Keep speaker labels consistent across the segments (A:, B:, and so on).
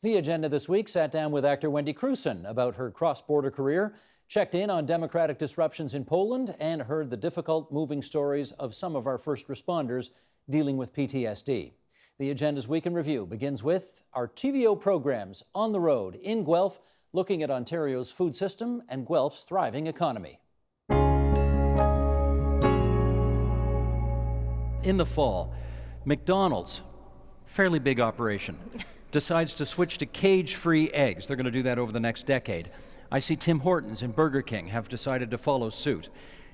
A: The Agenda this week sat down with actor Wendy Crewson about her cross-border career, checked in on democratic disruptions in Poland, and heard the difficult, moving stories of some of our first responders dealing with PTSD. The Agenda's Week in Review begins with our TVO programs on the road in Guelph, looking at Ontario's food system and Guelph's thriving economy. In the fall, McDonald's, fairly big operation, decides to switch to cage-free eggs. They're going to do that over the next decade. I see Tim Hortons and Burger King have decided to follow suit.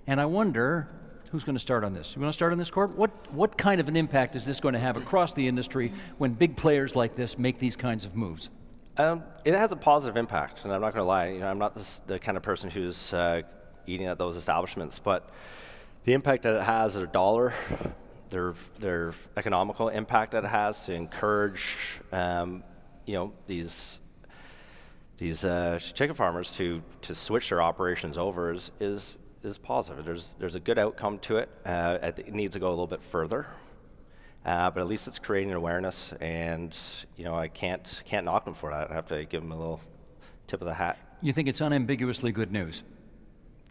A: And I wonder, who's going to start on this? You want to start on this, Corb? What kind of an impact is this going to have across the industry when big players like this make these kinds of moves?
B: It has a positive impact, and I'm not going to lie. I'm not the kind of person who's eating at those establishments, but the impact that it has at a dollar, their economical impact that it has to encourage, these chicken farmers to switch their operations over is positive. There's a good outcome to it. It needs to go a little bit further, but at least it's creating awareness, and I can't knock them for that. I have to give them a little tip of the hat.
A: You think it's unambiguously good news?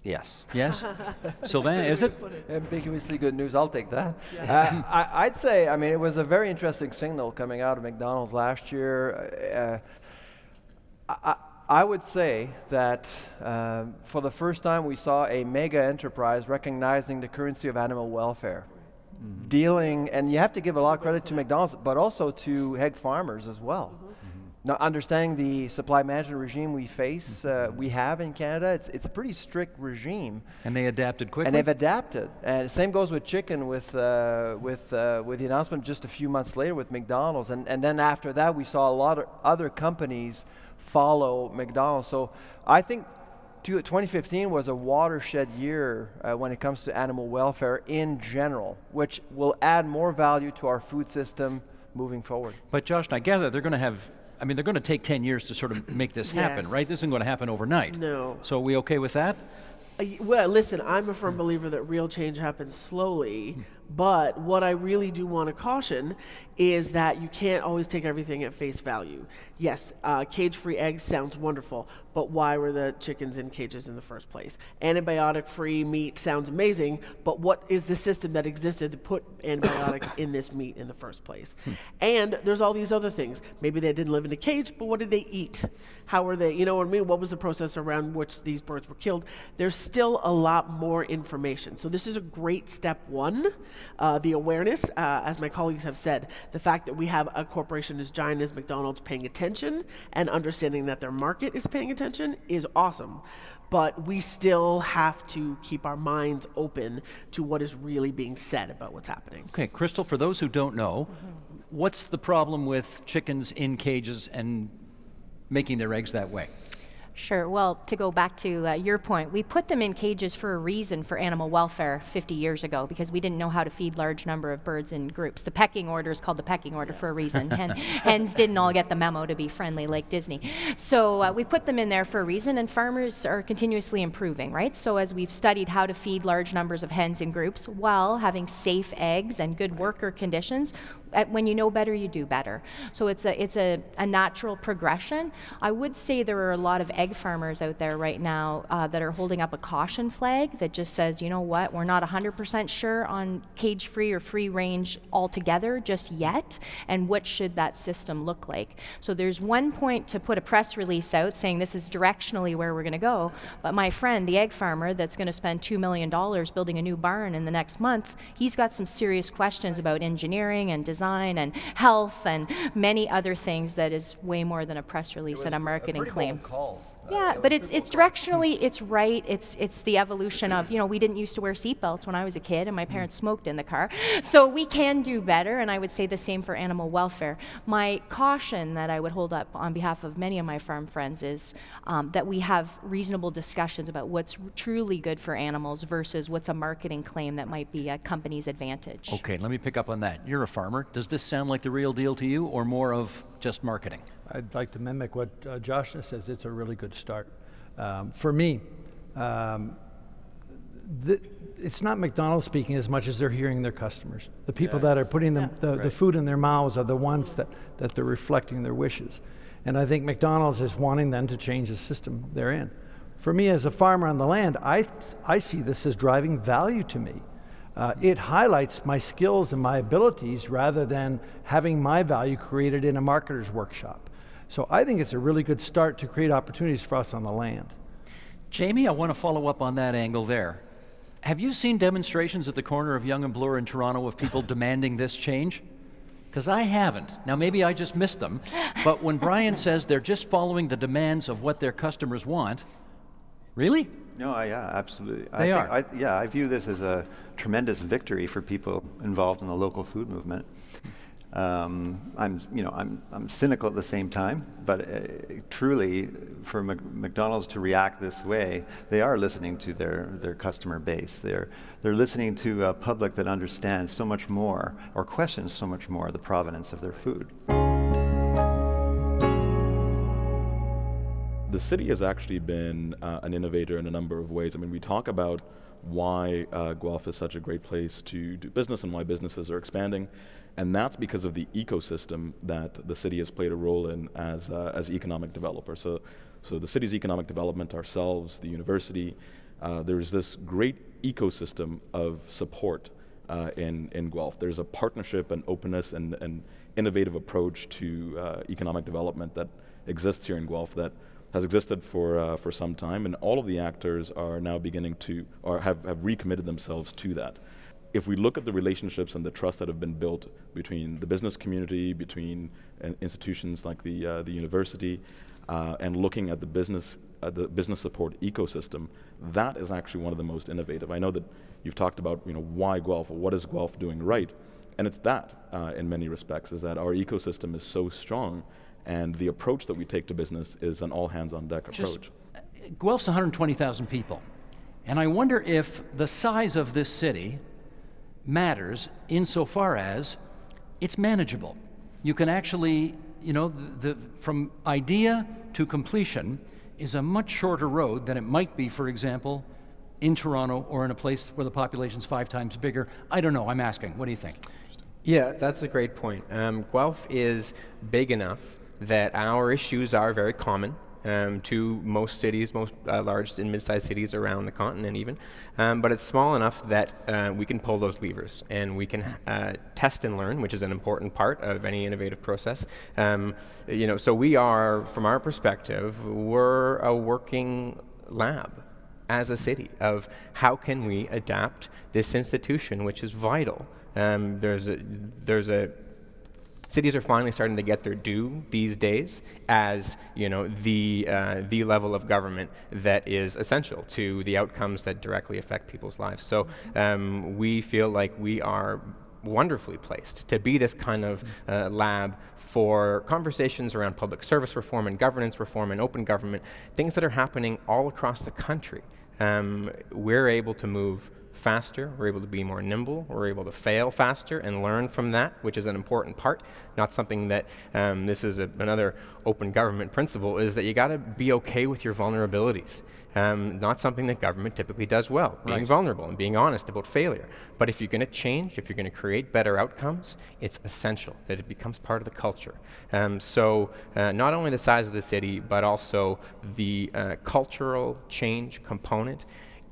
B: Yes.
A: Yes? Sylvain, is it?
C: Ambiguously good news, I'll take that. Yeah. I'd say, it was a very interesting signal coming out of McDonald's last year. I would say that for the first time we saw a mega enterprise recognizing the currency of animal welfare. Mm-hmm. Dealing, and you have to give a lot of credit to McDonald's, but also to egg farmers as well. Mm-hmm. Now, understanding the supply management regime we face, we have in Canada, it's a pretty strict regime.
A: And they adapted quickly.
C: And they've adapted. And the same goes with chicken, with the announcement just a few months later with McDonald's. And then after that, we saw a lot of other companies follow McDonald's. So I think 2015 was a watershed year when it comes to animal welfare in general, which will add more value to our food system moving forward.
A: But Josh, I gather they're going to take 10 years to sort of make this happen, right? This isn't going to happen overnight.
D: No.
A: So are we okay with that?
D: Well, listen, I'm a firm believer that real change happens slowly, but what I really do want to caution is that you can't always take everything at face value. Yes, cage-free eggs sounds wonderful, but why were the chickens in cages in the first place? Antibiotic-free meat sounds amazing, but what is the system that existed to put antibiotics in this meat in the first place? And there's all these other things. Maybe they didn't live in a cage, but what did they eat? How were they, what was the process around which these birds were killed? There's still a lot more information. So this is a great step one. The awareness, as my colleagues have said, the fact that we have a corporation as giant as McDonald's paying attention and understanding that their market is paying attention is awesome. But we still have to keep our minds open to what is really being said about what's happening.
A: Okay, Crystal, for those who don't know, what's the problem with chickens in cages and making their eggs that way?
E: Sure. Well, to go back to your point, we put them in cages for a reason for animal welfare 50 years ago because we didn't know how to feed large number of birds in groups. The pecking order is called the pecking order for a reason. Hens didn't all get the memo to be friendly like Disney. So we put them in there for a reason, and farmers are continuously improving, right? So as we've studied how to feed large numbers of hens in groups while having safe eggs and good worker conditions, when you know better, you do better. So it's a natural progression. I would say there are a lot of egg farmers out there right now that are holding up a caution flag that just says, you know what, we're not 100% sure on cage-free or free range altogether just yet, and what should that system look like? So there's one point to put a press release out saying this is directionally where we're going to go, but my friend, the egg farmer that's going to spend $2 million building a new barn in the next month, he's got some serious questions about engineering and design and health and many other things that is way more than a press release and a marketing claim. Yeah, but it's directionally, it's right. It's the evolution of, we didn't used to wear seatbelts when I was a kid, and my parents smoked in the car. So we can do better, and I would say the same for animal welfare. My caution that I would hold up on behalf of many of my farm friends is that we have reasonable discussions about what's truly good for animals versus what's a marketing claim that might be a company's advantage.
A: Okay, let me pick up on that. You're a farmer. Does this sound like the real deal to you, or more of just marketing?
F: I'd like to mimic what Josh says. It's a really good start. For me, it's not McDonald's speaking as much as they're hearing their customers. The people that are putting the food in their mouths are the ones that they're reflecting their wishes. And I think McDonald's is wanting them to change the system they're in. For me as a farmer on the land, I see this as driving value to me. It highlights my skills and my abilities rather than having my value created in a marketer's workshop. So I think it's a really good start to create opportunities for us on the land.
A: Jamie, I want to follow up on that angle there. Have you seen demonstrations at the corner of Yonge and Bloor in Toronto of people demanding this change? Because I haven't. Now, maybe I just missed them, but when Brian says they're just following the demands of what their customers want, really?
G: No, yeah, absolutely.
A: They are.
G: I view this as a tremendous victory for people involved in the local food movement. I'm cynical at the same time, but truly, for McDonald's to react this way, they are listening to their customer base. They're listening to a public that understands so much more, or questions so much more, the provenance of their food.
H: The city has actually been an innovator in a number of ways. I mean, we talk about why Guelph is such a great place to do business and why businesses are expanding, and that's because of the ecosystem that the city has played a role in as economic developer. So the city's economic development, ourselves, the university, there's this great ecosystem of support in Guelph. There's a partnership and openness and innovative approach to economic development that exists here in Guelph that has existed for some time, and all of the actors are now beginning to, or have recommitted themselves to that. If we look at the relationships and the trust that have been built between the business community, between institutions like the university, and looking at the business support ecosystem, that is actually one of the most innovative. I know that you've talked about why Guelph, or what is Guelph doing right, and it's that in many respects, is that our ecosystem is so strong, and the approach that we take to business is an all-hands-on-deck approach.
A: Guelph's 120,000 people, and I wonder if the size of this city matters insofar as it's manageable. You can actually, from idea to completion is a much shorter road than it might be, for example, in Toronto or in a place where the population's 5 times bigger. I don't know, I'm asking. What do you think?
I: Yeah, that's a great point. Guelph is big enough that our issues are very common to most cities, most large and mid-sized cities around the continent even, but it's small enough that we can pull those levers and we can test and learn, which is an important part of any innovative process. So we are, from our perspective, we're a working lab as a city of how can we adapt this institution, which is vital. Cities are finally starting to get their due these days as the level of government that is essential to the outcomes that directly affect people's lives. So we feel like we are wonderfully placed to be this kind of lab for conversations around public service reform and governance reform and open government, things that are happening all across the country. We're able to move faster, we're able to be more nimble, we're able to fail faster and learn from that, which is an important part. Not something that, this is another open government principle, is that you gotta be okay with your vulnerabilities. Not something that government typically does well, being vulnerable and being honest about failure. But if you're gonna change, if you're gonna create better outcomes, it's essential that it becomes part of the culture. So not only the size of the city, but also the cultural change component.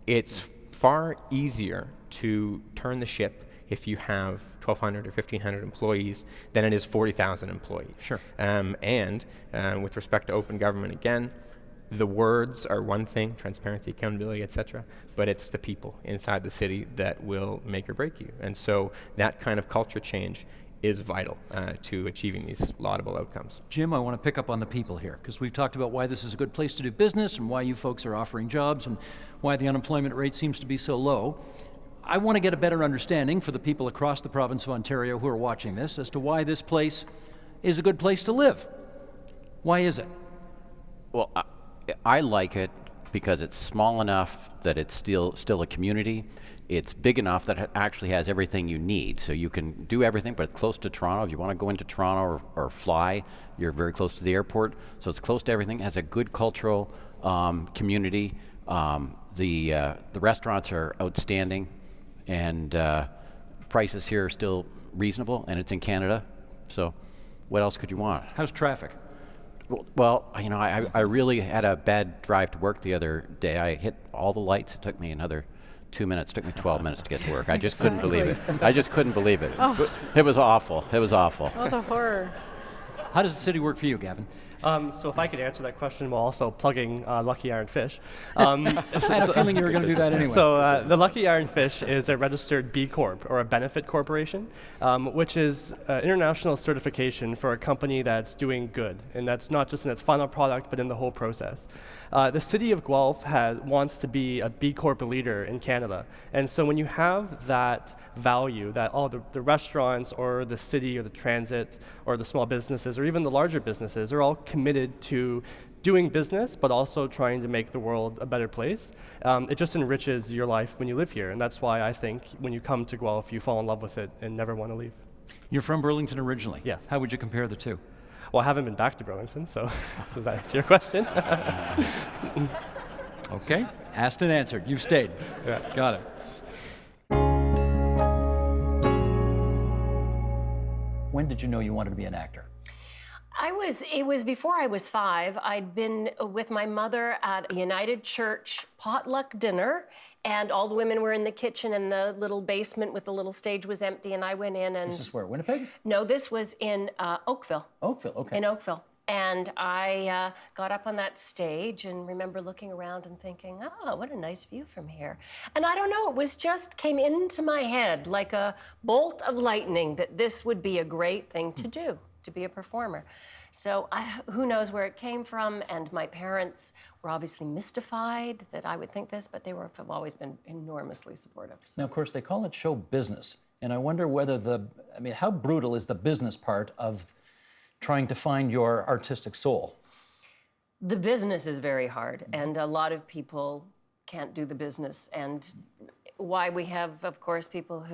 I: It's far easier to turn the ship if you have 1,200 or 1,500 employees than it is 40,000 employees.
A: Sure.
I: And with respect to open government, again, the words are one thing, transparency, accountability, etc., but it's the people inside the city that will make or break you. And so that kind of culture change is vital to achieving these laudable outcomes.
A: Jim, I want to pick up on the people here, because we've talked about why this is a good place to do business and why you folks are offering jobs and why the unemployment rate seems to be so low. I want to get a better understanding for the people across the province of Ontario who are watching this as to why this place is a good place to live. Why is it?
J: Well, I like it because it's small enough that it's still a community. It's big enough that it actually has everything you need. So you can do everything, but it's close to Toronto. If you want to go into Toronto or fly, you're very close to the airport. So it's close to everything. It has a good cultural community. The restaurants are outstanding, and prices here are still reasonable, and it's in Canada. So what else could you want?
A: How's traffic?
J: Well, you know, I really had a bad drive to work the other day. I hit all the lights. It took me another 2 minutes. It took me 12 minutes to get to work. I just couldn't believe it. I just couldn't believe it.
E: Oh.
J: It was awful. It was awful.
E: Oh, the horror.
A: How does the city work for you, Gavin?
K: So if I could answer that question while also plugging Lucky Iron Fish.
A: I had a feeling you were going to do that anyway.
K: So the Lucky Iron Fish is a registered B Corp, or a benefit corporation, which is international certification for a company that's doing good. And that's not just in its final product, but in the whole process. The city of Guelph wants to be a B Corp leader in Canada. And so when you have that value, that the restaurants or the city or the transit or the small businesses or even the larger businesses are all committed to doing business, but also trying to make the world a better place. It just enriches your life when you live here. And that's why I think when you come to Guelph, you fall in love with it and never want to leave.
A: You're from Burlington originally?
K: Yes.
A: How would you compare the two?
K: Well, I haven't been back to Burlington, so does that answer your question?
A: Okay, asked and answered. You've stayed.
K: Yeah.
A: Got it. When did you know you wanted to be an actor?
L: It was before I was 5. I'd been with my mother at a United Church potluck dinner, and all the women were in the kitchen, and the little basement with the little stage was empty, and I went in and...
A: This is where, Winnipeg?
L: No, this was in Oakville.
A: Oakville, okay.
L: In Oakville. And I got up on that stage and remember looking around and thinking, oh, what a nice view from here. And I don't know, it was just came into my head like a bolt of lightning that this would be a great thing to do, to be a performer. So who knows where it came from, and my parents were obviously mystified that I would think this, but have always been enormously supportive. So.
A: Now, of course, they call it show business, and I wonder whether how brutal is the business part of trying to find your artistic soul?
L: The business is very hard, and a lot of people can't do the business, and why we have, of course, people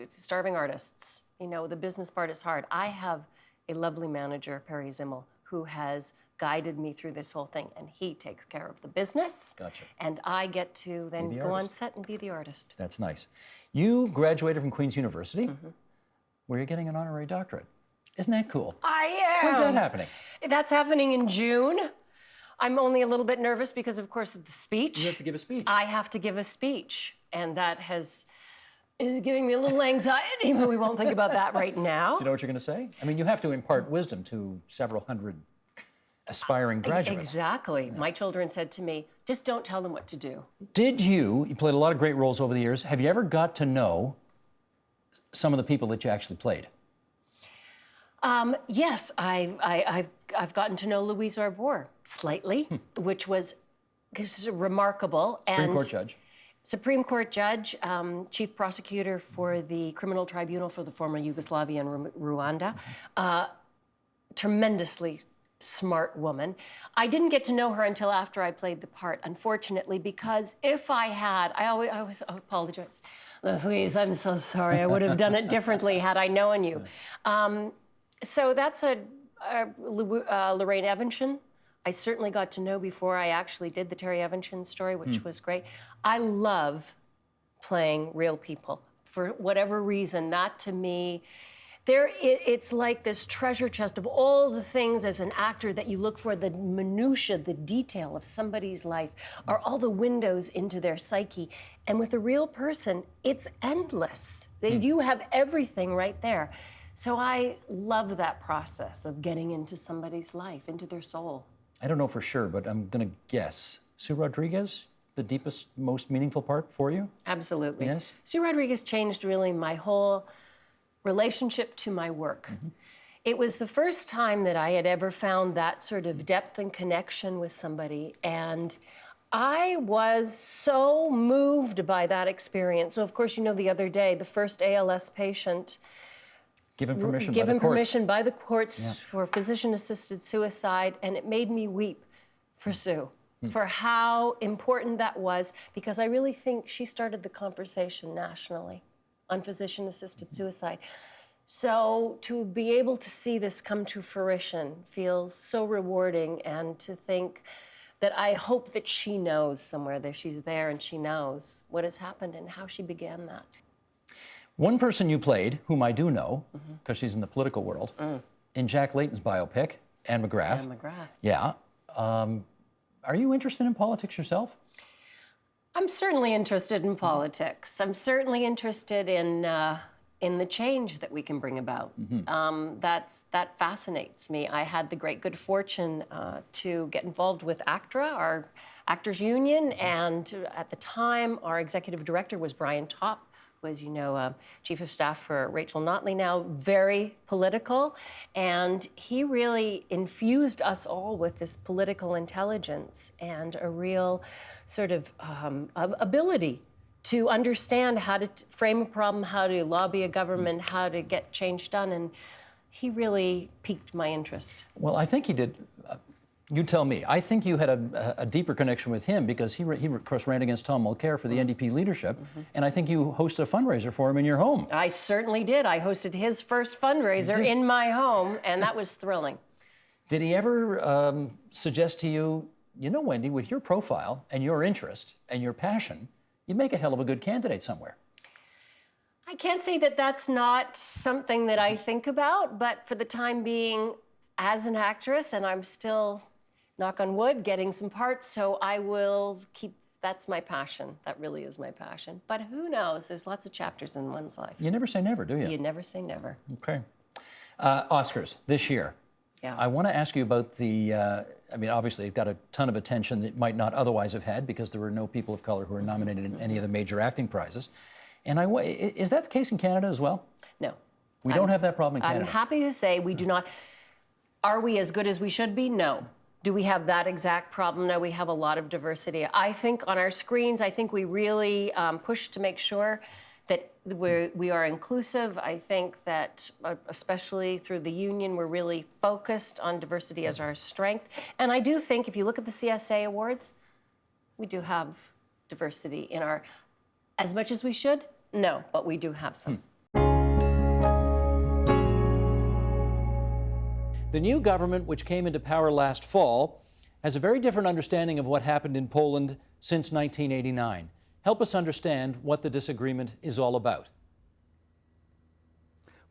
L: starving artists. You know, the business part is hard. I have a lovely manager, Perry Zimmel, who has guided me through this whole thing, and he takes care of the business.
A: Gotcha.
L: And I get to then go on set and be the artist.
A: That's nice. You graduated from Queen's University, where you're getting an honorary doctorate. Isn't that cool?
L: I am.
A: When's that happening?
L: That's happening in June. I'm only a little bit nervous because, of course, of the speech.
A: You have to give a speech.
L: I have to give a speech, and that is giving me a little anxiety, but we won't think about that right now.
A: Do you know what you're going to say? I mean, you have to impart wisdom to several hundred aspiring graduates.
L: Exactly. Yeah. My children said to me, just don't tell them what to do.
A: You played a lot of great roles over the years. Have you ever got to know some of the people that you actually played?
L: Yes, I've gotten to know Louise Arbour slightly, which was remarkable.
A: Supreme Court judge.
L: Supreme Court judge, chief prosecutor for the Criminal Tribunal for the former Yugoslavia and Rwanda. Tremendously smart woman. I didn't get to know her until after I played the part, unfortunately, because if I had, I always apologize. Louise, I'm so sorry. I would have done it differently had I known you. So that's Lorraine Evanshan. I certainly got to know before I actually did the Terry Evanshan story, which was great. I love playing real people. For whatever reason, that to me, it's like this treasure chest of all the things as an actor that you look for, the minutia, the detail of somebody's life, are all the windows into their psyche. And with a real person, it's endless. You have everything right there. So I love that process of getting into somebody's life, into their soul.
A: I don't know for sure, but I'm going to guess. Sue Rodriguez, the deepest, most meaningful part for you?
L: Absolutely.
A: Yes?
L: Sue Rodriguez changed really my whole relationship to my work. It was the first time that I had ever found that sort of depth and connection with somebody, and I was so moved by that experience. So of course, you know, the other day, the first ALS patient
A: Given permission
L: by the courts for physician-assisted suicide, and it made me weep for Sue, for how important that was, because I really think she started the conversation nationally on physician-assisted suicide. So to be able to see this come to fruition feels so rewarding, and to think that I hope that she knows somewhere that she's there and she knows what has happened and how she began that.
A: One person you played, whom I do know, because she's in the political world, in Jack Layton's biopic, Anne McGrath.
L: Anne McGrath.
A: Yeah. Are you interested in politics yourself?
L: I'm certainly interested in politics. I'm certainly interested in the change that we can bring about. That fascinates me. I had the great good fortune to get involved with ACTRA, our Actors Union, and at the time, our executive director was Brian Topp, who, as you know, chief of staff for Rachel Notley, now very political, and he really infused us all with this political intelligence and a real sort of ability to understand how to frame a problem, how to lobby a government, how to get change done, and he really piqued my interest.
A: Well, I think he did. You tell me. I think you had a deeper connection with him because he of course, ran against Tom Mulcair for the NDP leadership, and I think you hosted a fundraiser for him in your home.
L: I certainly did. I hosted his first fundraiser in my home, and that was thrilling.
A: Did he ever suggest to you, you know, Wendy, with your profile and your interest and your passion, you'd make a hell of a good candidate somewhere?
L: I can't say that that's not something that I think about, but for the time being, as an actress, and I'm still, knock on wood, getting some parts, so I will keep, that's my passion. That really is my passion. But who knows? There's lots of chapters in one's life.
A: You never say never, do you?
L: You never say never.
A: Okay. Oscars this year.
L: Yeah.
A: I want to ask you about the, I mean, obviously it got a ton of attention that it might not otherwise have had because there were no people of color who were nominated in any of the major acting prizes. And is that the case in Canada as well?
L: No.
A: We don't have that problem in Canada.
L: I'm happy to say we do not. Are we as good as we should be? No. Do we have that exact problem? No, we have a lot of diversity. I think on our screens, I think we really push to make sure that we are inclusive. I think that, especially through the union, we're really focused on diversity as our strength. And I do think if you look at the CSA awards, we do have diversity in our, as much as we should, no, but we do have some.
A: The new government, which came into power last fall, has a very different understanding of what happened in Poland since 1989. Help us understand what the disagreement is all about.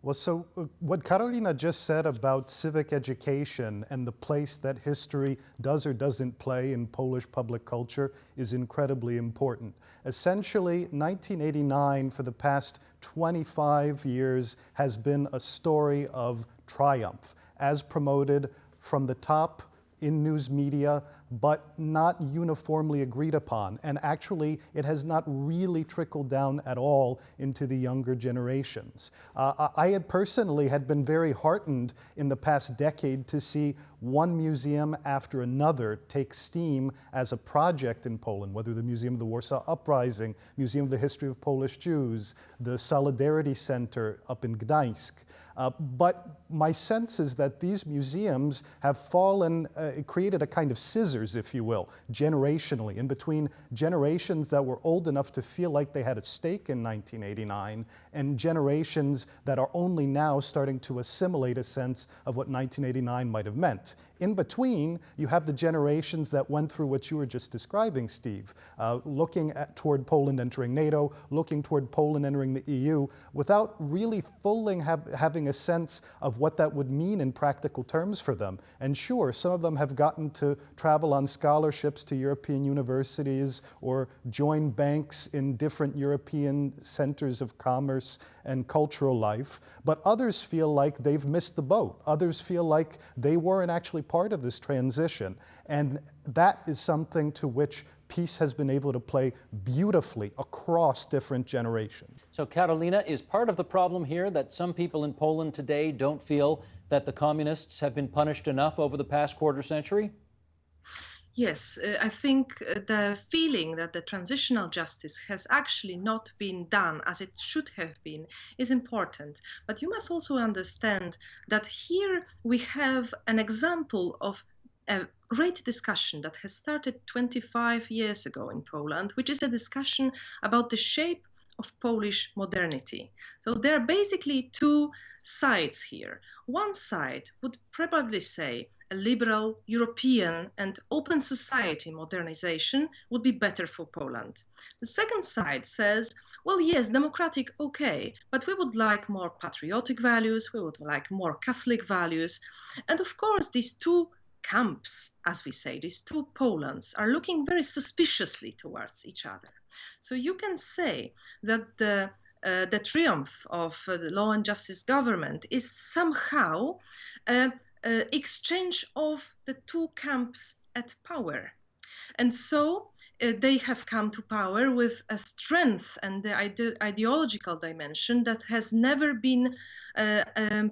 M: Well, so what Karolina just said about civic education and the place that history does or doesn't play in Polish public culture is incredibly important. Essentially, 1989 for the past 25 years has been a story of triumph, as promoted from the top in news media, but not uniformly agreed upon. And actually, it has not really trickled down at all into the younger generations. I had personally been very heartened in the past decade to see one museum after another take steam as a project in Poland, whether the Museum of the Warsaw Uprising, Museum of the History of Polish Jews, the Solidarity Center up in Gdańsk. But my sense is that these museums have created a kind of scissors, if you will, generationally, in between generations that were old enough to feel like they had a stake in 1989 and generations that are only now starting to assimilate a sense of what 1989 might have meant. In between, you have the generations that went through what you were just describing, Steve, looking toward Poland entering NATO, looking toward Poland entering the EU, without really fully having a sense of what that would mean in practical terms for them. And sure, some of them have gotten to travel on scholarships to European universities or join banks in different European centers of commerce and cultural life, but others feel like they've missed the boat. Others feel like they weren't actually part of this transition. And that is something to which peace has been able to play beautifully across different generations.
A: So Karolina, is part of the problem here that some people in Poland today don't feel that the communists have been punished enough over the past quarter century?
N: Yes, I think the feeling that the transitional justice has actually not been done as it should have been is important. But you must also understand that here we have an example of a great discussion that has started 25 years ago in Poland, which is a discussion about the shape of Polish modernity. So there are basically two sides here. One side would probably say a liberal, European, and open society modernization would be better for Poland. The second side says, well, yes, democratic, okay, but we would like more patriotic values, we would like more Catholic values. And of course, these two camps, as we say, these two Polands, are looking very suspiciously towards each other. So you can say that the triumph of the law and justice government is somehow exchange of the two camps at power. And so they have come to power with a strength and the ideological dimension that has never been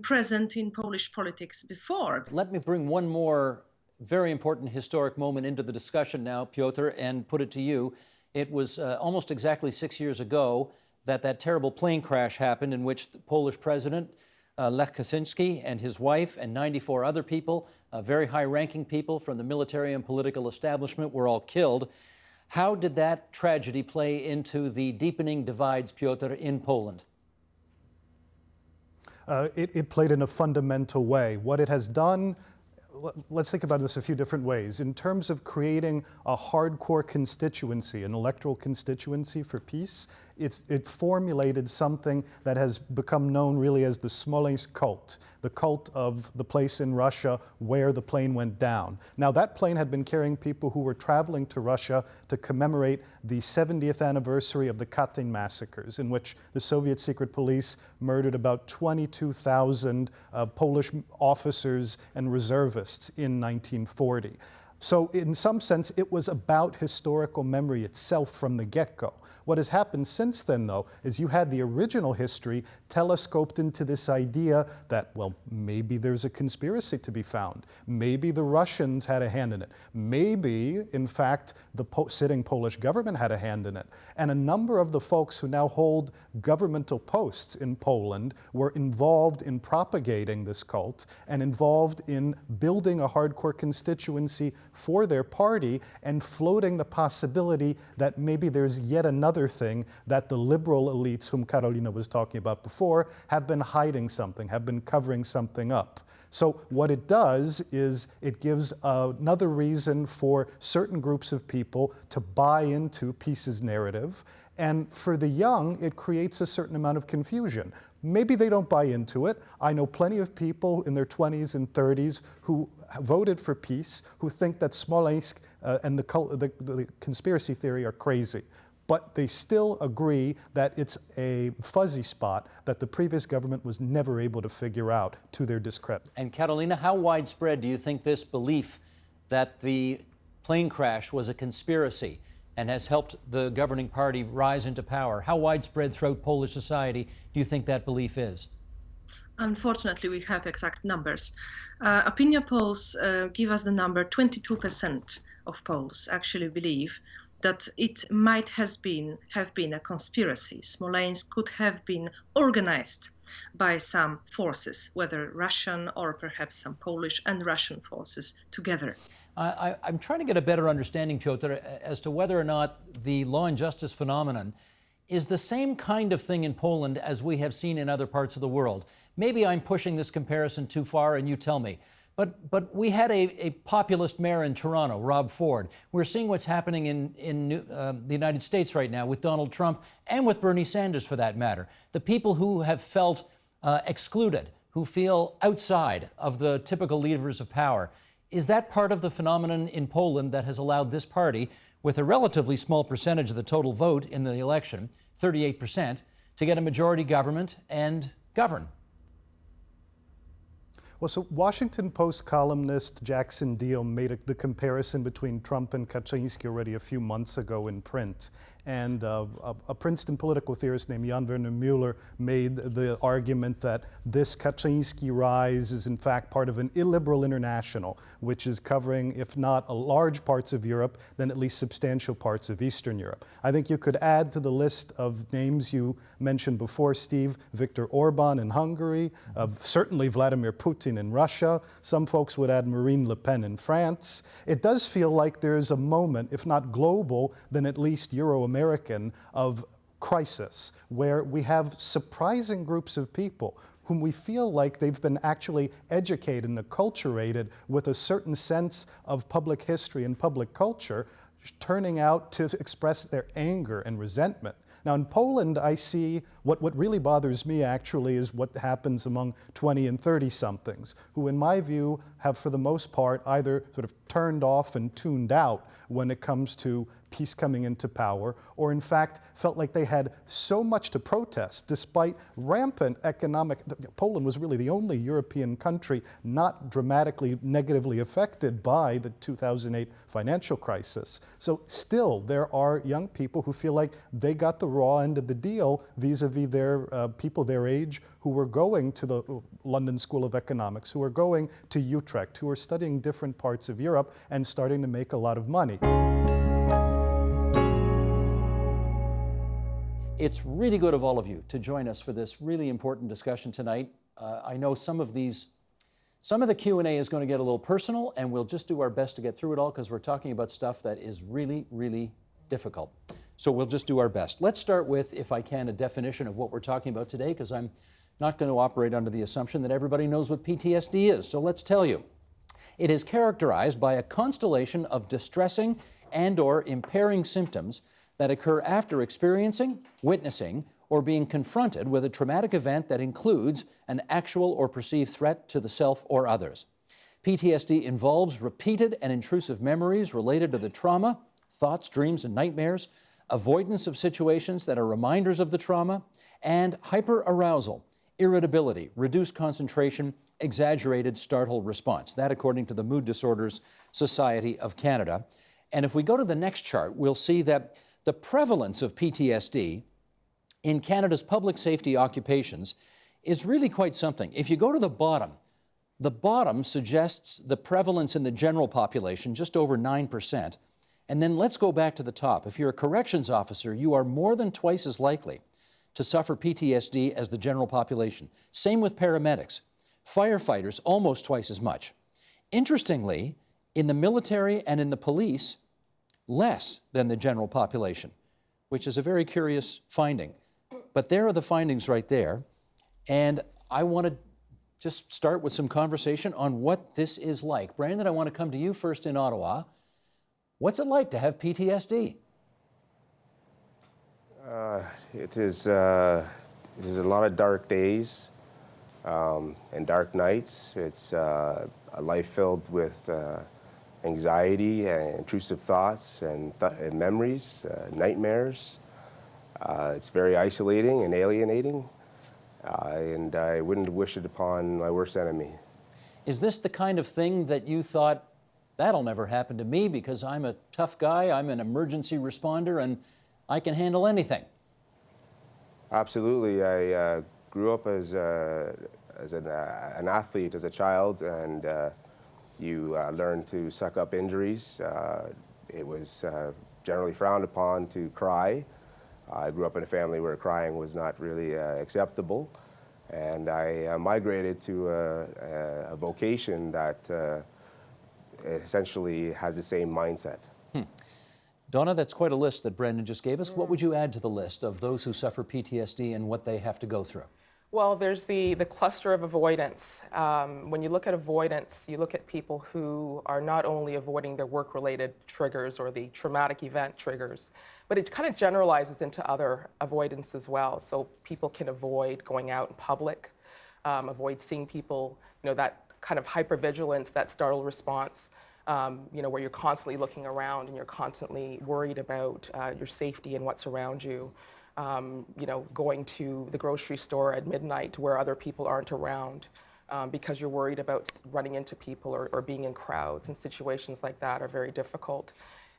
N: present in Polish politics before.
A: Let me bring one more very important historic moment into the discussion now, Piotr, and put it to you. It was almost exactly 6 years ago that terrible plane crash happened in which the Polish president, Lech Kaczynski, and his wife and 94 other people, very high-ranking people from the military and political establishment, were all killed. How did that tragedy play into the deepening divides, Piotr, in Poland?
M: It played in a fundamental way. What it has done, let's think about this a few different ways. In terms of creating a hardcore constituency, an electoral constituency for peace, it formulated something that has become known really as the Smolensk cult, the cult of the place in Russia where the plane went down. Now, that plane had been carrying people who were traveling to Russia to commemorate the 70th anniversary of the Katyn massacres, in which the Soviet secret police murdered about 22,000 Polish officers and reservists in 1940. So in some sense, it was about historical memory itself from the get-go. What has happened since then, though, is you had the original history telescoped into this idea that, well, maybe there's a conspiracy to be found. Maybe the Russians had a hand in it. Maybe, in fact, the sitting Polish government had a hand in it. And a number of the folks who now hold governmental posts in Poland were involved in propagating this cult and involved in building a hardcore constituency for their party and floating the possibility that maybe there's yet another thing that the liberal elites, whom Karolina was talking about before, have been hiding something, have been covering something up. So what it does is it gives another reason for certain groups of people to buy into peace's narrative. And for the young, it creates a certain amount of confusion. Maybe they don't buy into it. I know plenty of people in their 20s and 30s who voted for peace, who think that Smolensk and the conspiracy theory are crazy. But they still agree that it's a fuzzy spot that the previous government was never able to figure out, to their discredit.
A: And Karolina, how widespread do you think this belief that the plane crash was a conspiracy and has helped the governing party rise into power, how widespread throughout Polish society do you think that belief is?
N: Unfortunately, we have exact numbers. Opinion polls give us the number 22% of Poles actually believe that it might have been a conspiracy. Smolensk could have been organized by some forces, whether Russian or perhaps some Polish and Russian forces together.
A: I'm trying to get a better understanding, Piotr, as to whether or not the law and justice phenomenon is the same kind of thing in Poland as we have seen in other parts of the world. Maybe I'm pushing this comparison too far, and you tell me. But we had a populist mayor in Toronto, Rob Ford. We're seeing what's happening in the United States right now with Donald Trump and with Bernie Sanders, for that matter. The people who have felt excluded, who feel outside of the typical levers of power. Is that part of the phenomenon in Poland that has allowed this party, with a relatively small percentage of the total vote in the election, 38%, to get a majority government and govern?
M: Well, so Washington Post columnist Jackson Deal made the comparison between Trump and Kaczynski already a few months ago in print. And a Princeton political theorist named Jan Werner Müller made the argument that this Kaczynski rise is in fact part of an illiberal international, which is covering, if not large parts of Europe, then at least substantial parts of Eastern Europe. I think you could add to the list of names you mentioned before, Steve, Viktor Orban in Hungary, certainly Vladimir Putin in Russia. Some folks would add Marine Le Pen in France. It does feel like there is a moment, if not global, then at least Euro-American, of crisis, where we have surprising groups of people whom we feel like they've been actually educated and acculturated with a certain sense of public history and public culture, turning out to express their anger and resentment. Now in Poland, I see what really bothers me actually is what happens among 20 and 30-somethings, who in my view have for the most part either sort of turned off and tuned out when it comes to peace coming into power, or in fact felt like they had so much to protest despite rampant economic. Poland was really the only European country not dramatically negatively affected by the 2008 financial crisis. So still there are young people who feel like they got the raw end of the deal vis-a-vis their people their age who were going to the London School of Economics, who were going to Utrecht, who were studying different parts of Europe and starting to make a lot of money.
A: It's really good of all of you to join us for this really important discussion tonight. I know some of the Q&A is going to get a little personal, and we'll just do our best to get through it all because we're talking about stuff that is really, really difficult. So we'll just do our best. Let's start with, if I can, a definition of what we're talking about today, because I'm not going to operate under the assumption that everybody knows what PTSD is. So let's tell you. It is characterized by a constellation of distressing and/or impairing symptoms that occur after experiencing, witnessing, or being confronted with a traumatic event that includes an actual or perceived threat to the self or others. PTSD involves repeated and intrusive memories related to the trauma, thoughts, dreams, and nightmares, avoidance of situations that are reminders of the trauma, and hyperarousal, irritability, reduced concentration, exaggerated startle response. That according to the Mood Disorders Society of Canada. And if we go to the next chart, we'll see that the prevalence of PTSD in Canada's public safety occupations is really quite something. If you go to the bottom suggests the prevalence in the general population, just over 9%. And then let's go back to the top. If you're a corrections officer, you are more than twice as likely to suffer PTSD as the general population. Same with paramedics. Firefighters, almost twice as much. Interestingly, in the military and in the police, less than the general population, which is a very curious finding. But there are the findings right there. And I want to just start with some conversation on what this is like. Brandon, I want to come to you first in Ottawa. What's it like to have PTSD?
O: It is a lot of dark days and dark nights. It's a life filled with anxiety and intrusive thoughts and memories, nightmares. It's very isolating and alienating, and I wouldn't wish it upon my worst enemy.
A: Is this the kind of thing that you thought, that'll never happen to me because I'm a tough guy, I'm an emergency responder, and I can handle anything?
O: Absolutely. I grew up as an athlete as a child, and you learn to suck up injuries. It was generally frowned upon to cry. I grew up in a family where crying was not really acceptable, and I migrated to a vocation that essentially has the same mindset.
A: Donna, that's quite a list that Brandon just gave us. What would you add to the list of those who suffer PTSD and what they have to go through?
P: Well, there's the cluster of avoidance. When you look at avoidance, you look at people who are not only avoiding their work-related triggers or the traumatic event triggers, but it kind of generalizes into other avoidance as well. So people can avoid going out in public, avoid seeing people, that kind of hypervigilance, that startle response, where you're constantly looking around and you're constantly worried about your safety and what's around you. Going to the grocery store at midnight where other people aren't around because you're worried about running into people or being in crowds, and situations like that are very difficult.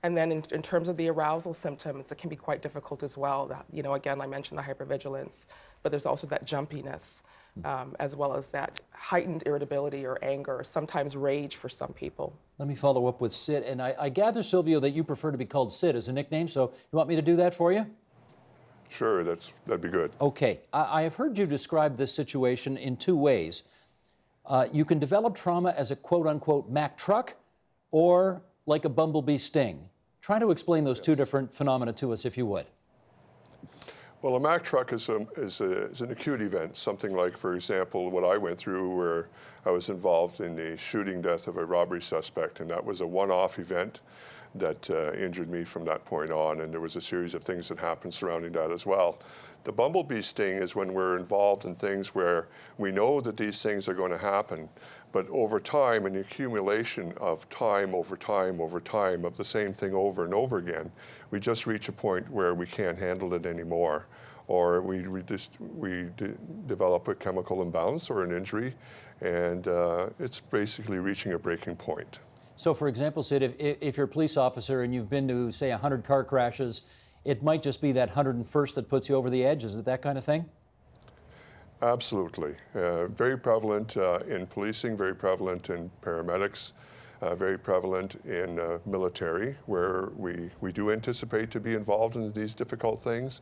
P: And then in terms of the arousal symptoms, it can be quite difficult as well. Again, I mentioned the hypervigilance, but there's also that jumpiness, as well as that heightened irritability or anger, or sometimes rage for some people.
A: Let me follow up with Sid. And I gather, Silvio, that you prefer to be called Sid as a nickname, so you want me to do that for you?
Q: Sure, that'd be good.
A: Okay. I have heard you describe this situation in two ways. You can develop trauma as a quote-unquote Mack truck or like a bumblebee sting. Try to explain those two different phenomena to us, if you would.
Q: Well, a Mack truck is an acute event, something like, for example, what I went through where I was involved in the shooting death of a robbery suspect, and that was a one-off event that injured me from that point on, and there was a series of things that happened surrounding that as well. The bumblebee sting is when we're involved in things where we know that these things are going to happen, but over time, an accumulation of time over time over time of the same thing over and over again, we just reach a point where we can't handle it anymore, or we develop a chemical imbalance or an injury, and it's basically reaching a breaking point.
A: So, for example, Sid, if you're a police officer and you've been to, say, 100 car crashes, it might just be that 101st that puts you over the edge. Is it that kind of thing?
Q: Absolutely. Very prevalent in policing, very prevalent in paramedics, very prevalent in military, where we do anticipate to be involved in these difficult things,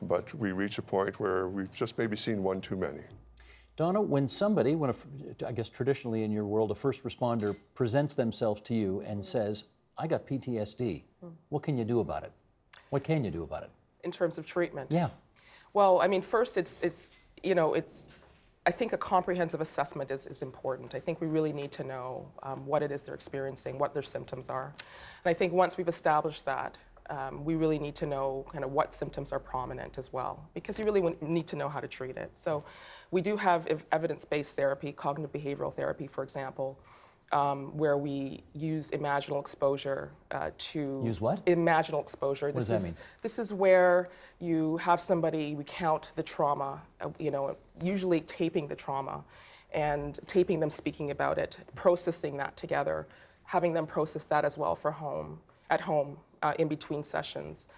Q: but we reach a point where we've just maybe seen one too many.
A: Donna, when somebody, I guess traditionally in your world, a first responder presents themselves to you and says, I got PTSD, what can you do about it? What can you do about it?
P: In terms of treatment?
A: Yeah.
P: Well, I mean, first, I think a comprehensive assessment is important. I think we really need to know what it is they're experiencing, what their symptoms are. And I think once we've established that, we really need to know kind of what symptoms are prominent as well, because you really need to know how to treat it. So we do have evidence-based therapy, cognitive behavioral therapy, for example, where we use imaginal exposure to...
A: Use what?
P: Imaginal exposure.
A: What does that mean?
P: This is where you have somebody recount the trauma, usually taping the trauma and taping them speaking about it, processing that together, having them process that as well at home in between sessions.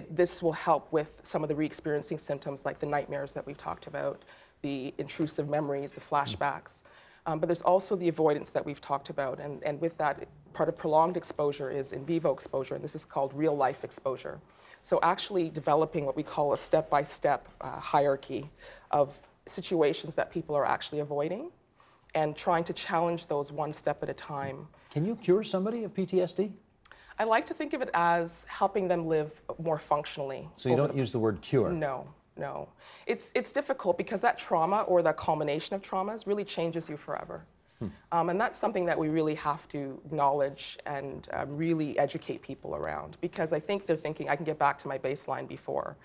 P: This will help with some of the re-experiencing symptoms like the nightmares that we've talked about, the intrusive memories, the flashbacks. But there's also the avoidance that we've talked about, and with that, part of prolonged exposure is in vivo exposure, and this is called real-life exposure. So actually developing what we call a step-by-step hierarchy of situations that people are actually avoiding, and trying to challenge those one step at a time.
A: Can you cure somebody of PTSD?
P: I like to think of it as helping them live more functionally.
A: So you don't use the word cure?
P: No. No. It's difficult because that trauma or the culmination of traumas really changes you forever. And that's something that we really have to acknowledge and really educate people around, because I think they're thinking, I can get back to my baseline before.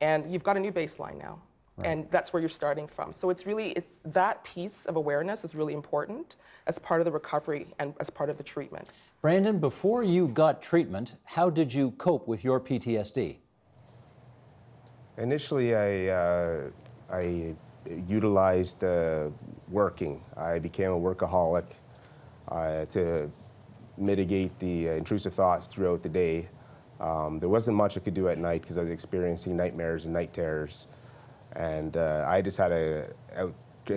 P: And you've got a new baseline now. Right. And that's where you're starting from. So it's that piece of awareness is really important as part of the recovery and as part of the treatment.
A: Brandon, before you got treatment, how did you cope with your PTSD?
O: Initially, I utilized working. I became a workaholic to mitigate the intrusive thoughts throughout the day. There wasn't much I could do at night because I was experiencing nightmares and night terrors. And I just had a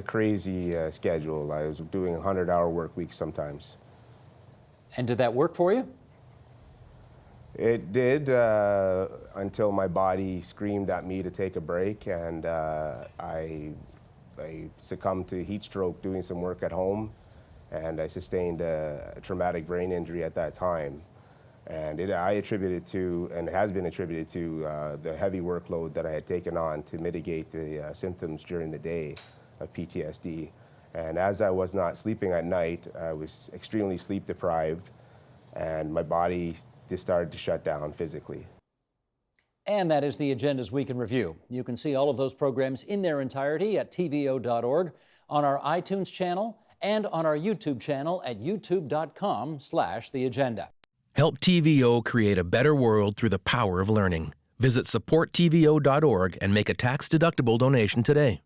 O: crazy schedule. I was doing 100-hour work weeks sometimes.
A: And did that work for you?
O: It did until my body screamed at me to take a break, and I succumbed to heat stroke doing some work at home, and I sustained a traumatic brain injury at that time. And I attribute it to, and it has been attributed to, the heavy workload that I had taken on to mitigate the symptoms during the day of PTSD. And as I was not sleeping at night, I was extremely sleep deprived, and my body just started to shut down physically.
A: And that is the Agenda's Week in Review. You can see all of those programs in their entirety at tvo.org, on our iTunes channel, and on our YouTube channel at youtube.com/theagenda.
R: Help TVO create a better world through the power of learning. Visit supporttvo.org and make a tax-deductible donation today.